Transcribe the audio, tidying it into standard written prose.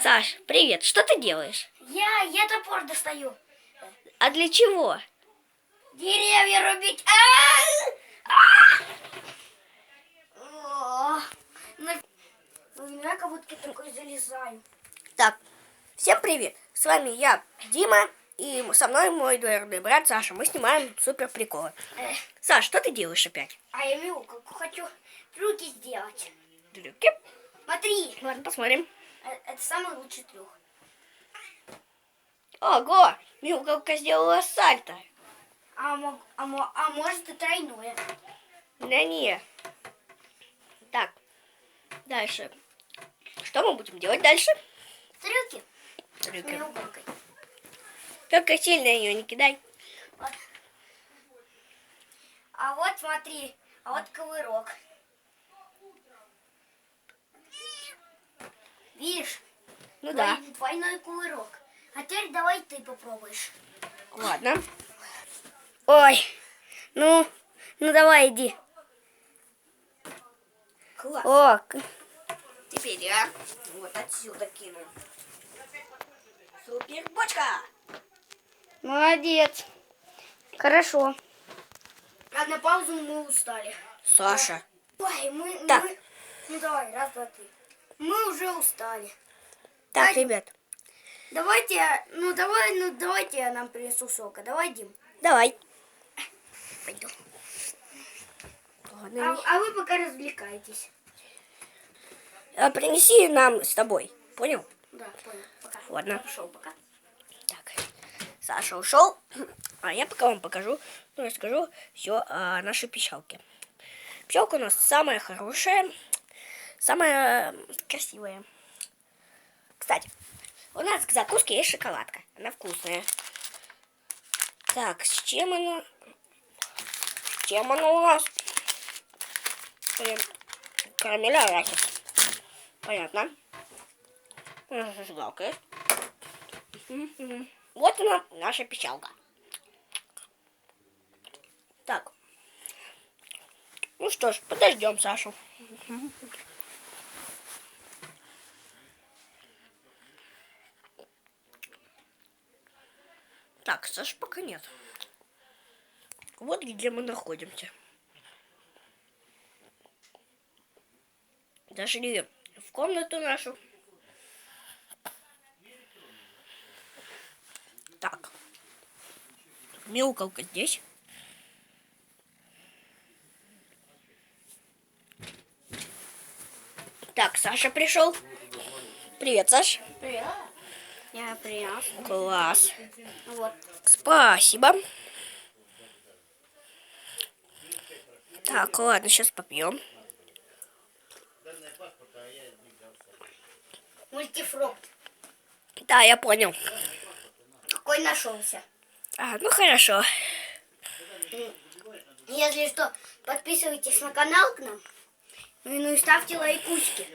Саш, привет, что ты делаешь? Я топор достаю. А для чего? Деревья рубить. Ну, я как будто такой залезаю. Так, всем привет, с вами я, Дима, и со мной мой двоюродный брат Саша. Мы снимаем супер приколы. Саш, что ты делаешь опять? А я мяукалку хочу трюки сделать. Трюки? Смотри, Ладно, посмотрим. это самый лучший трюк. Ого, Милка сделала сальто. А может и тройное. Да не. Так, дальше. Что мы будем делать дальше? Трюки с Трюки. мяукалкой. Только сильно ее не кидай. Вот. А вот смотри, а вот ковырок. Видишь? Ну да. Двойной кувырок. А теперь давай ты попробуешь. Ладно. Ой, ну давай иди. Класс. О, теперь я вот отсюда кину. Супер бочка. Молодец. Хорошо. А на паузу мы устали. Саша. Ой, Так. Ну давай, раз, два, три. Мы уже устали. Так, Давайте, ребят, давайте я нам принесу сока. Давай, Дим. давай. Пойду. Ладно. А вы пока развлекайтесь. Принеси нам с тобой. Понял? Да, понял. Пока. Ладно. Пошел, пока. Так, Саша ушел, а я пока вам покажу, расскажу все о нашей пищалке. Пчелка у нас самая хорошая, самая красивая. Кстати, у нас к закуске есть шоколадка, она вкусная. Так, с чем она? С чем она у нас? Карамель арахис. Понятно. Зажигалка. Вот она, наша пищалка. Так. Ну что ж, подождем Сашу. Так, Саши пока нет. Вот где мы находимся. Зашли в комнату нашу. Так. Мяукалка здесь. Так, Саша пришел. Привет, Саш. Привет. Я принес. Класс. Вот. Спасибо. Так, ладно, сейчас попьем. Мультифрукт. Да, я понял. Какой нашелся. Ну хорошо. Если что, подписывайтесь на канал к нам. Ну и ставьте лайкусики.